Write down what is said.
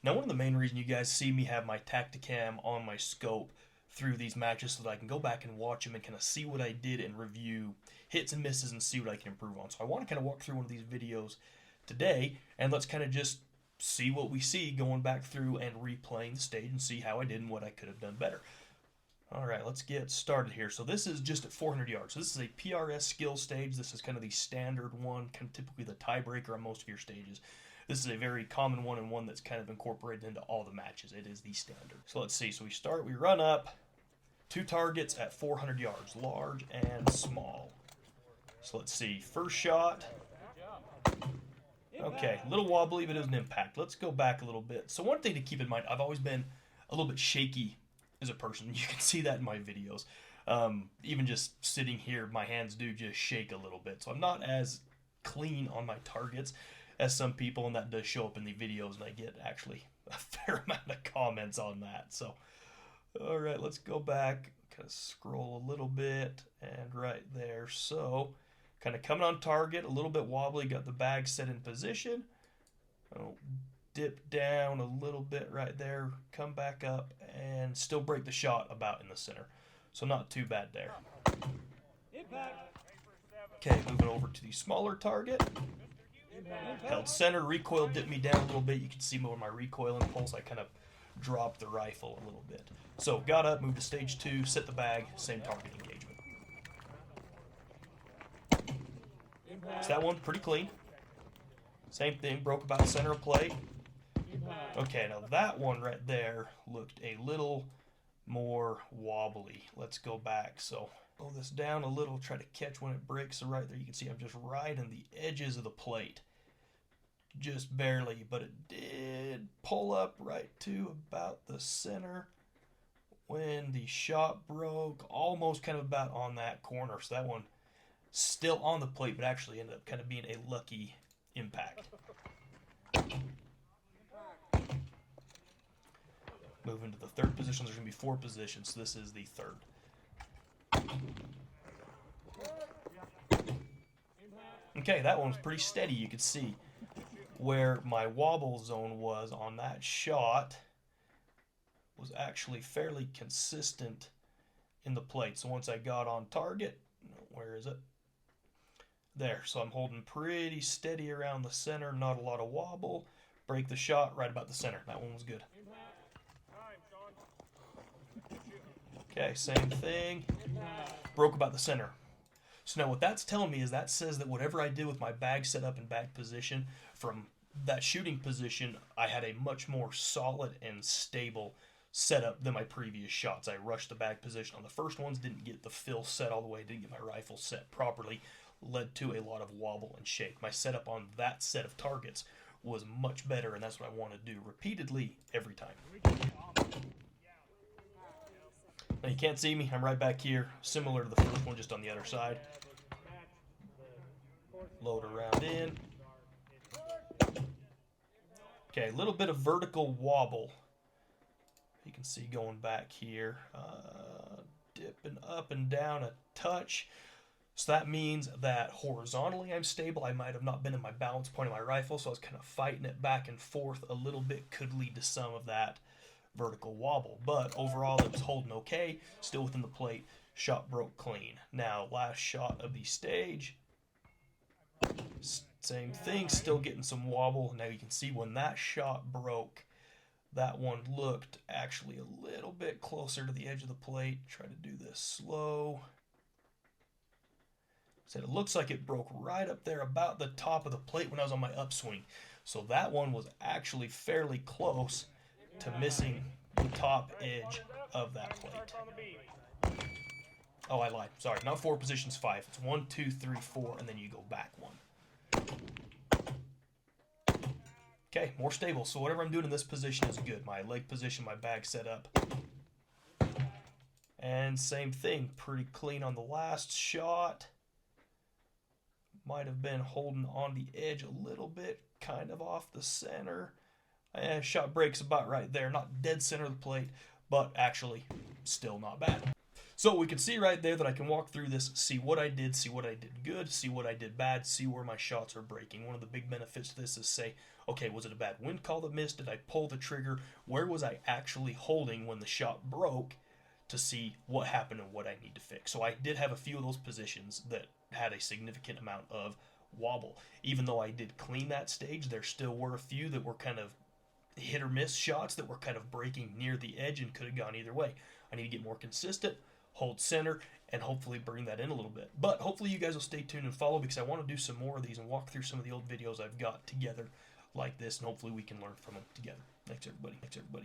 Now, one of the main reasons you guys see me have my Tacticam on my scope through these matches so that I can go back and watch them and kind of see what I did and review hits and misses and see what I can improve on. So I want to kind of walk through one of these videos today, and let's kind of just see what we see going back through and replaying the stage and see how I did and what I could have done better. Alright, let's get started here. So this is just at 400 yards. So this is a PRS skill stage. This is kind of the standard one, kind of typically the tiebreaker on most of your stages. This is a very common one and one that's kind of incorporated into all the matches. It is the standard. So let's see. So we run up, 2 targets at 400 yards, large and small. So let's see. First shot. Okay, a little wobbly, but it was an impact. Let's go back a little bit. So one thing to keep in mind, I've always been a little bit shaky as a person. You can see that in my videos. Even just sitting here, my hands do just shake a little bit. So I'm not as clean on my targets as some people, and that does show up in the videos, and I get actually a fair amount of comments on that. So, all right, let's go back, kind of scroll a little bit, and right there. So, kind of coming on target, a little bit wobbly, got the bag set in position. I'll dip down a little bit right there, come back up, and still break the shot about in the center. So not too bad there. Okay, moving over to the smaller target. Held center, recoil dipped me down a little bit. You can see more my recoil impulse. I kind of dropped the rifle a little bit. So got up, moved to stage 2, set the bag, same target engagement. So that one pretty clean. Same thing, broke about center of plate. Okay, now that one right there looked a little more wobbly. Let's go back. So pull this down a little, try to catch when it breaks. So right there you can see I'm just right on the edges of the plate. Just barely, but it did pull up right to about the center when the shot broke, almost kind of about on that corner. So that one still on the plate, but actually ended up kind of being a lucky impact. Moving to the third position, there's going to be 4 positions, so this is the third. Okay, that one was pretty steady. You could see where my wobble zone was on that shot was actually fairly consistent in the plate. So once I got on target, where is it? There. So I'm holding pretty steady around the center, not a lot of wobble. Break the shot right about the center. That one was good. Okay, same thing. Broke about the center. So now what that's telling me is that says that whatever I did with my bag setup and bag position from that shooting position, I had a much more solid and stable setup than my previous shots. I rushed the bag position on the first ones, didn't get the fill set all the way, didn't get my rifle set properly, led to a lot of wobble and shake. My setup on that set of targets was much better, and that's what I want to do repeatedly every time. Now you can't see me, I'm right back here, similar to the first one, just on the other side. Load around in. Okay, a little bit of vertical wobble. You can see going back here, dipping up and down a touch. So that means that horizontally I'm stable. I might have not been in my balance point of my rifle, so I was kind of fighting it back and forth a little bit. Could lead to some of that vertical wobble. But overall it was holding okay, still within the plate. Shot broke clean. Now, last shot of the stage. Same thing, still getting some wobble. Now you can see when that shot broke, that one looked actually a little bit closer to the edge of the plate. Try to do this slow. So it looks like it broke right up there about the top of the plate when I was on my upswing. So that one was actually fairly close to missing the top edge of that plate. Oh, I lied. Sorry, not 4 positions, 5. It's 1, 2, 3, 4, and then you go back 1. Okay, more stable. So whatever I'm doing in this position is good. My leg position, my bag set up. And same thing, pretty clean on the last shot. Might have been holding on the edge a little bit, kind of off the center. And shot breaks about right there. Not dead center of the plate, but actually still not bad. So we can see right there that I can walk through this, see what I did good, see what I did bad, see where my shots are breaking. One of the big benefits to this is say, okay, was it a bad wind call that missed? Did I pull the trigger? Where was I actually holding when the shot broke, to see what happened and what I need to fix. So I did have a few of those positions that had a significant amount of wobble. Even though I did clean that stage, there still were a few that were kind of hit or miss shots that were kind of breaking near the edge and could have gone either way. I need to get more consistent, hold center, and hopefully bring that in a little bit. But hopefully you guys will stay tuned and follow, because I want to do some more of these and walk through some of the old videos I've got together like this, and hopefully we can learn from them together. Thanks everybody.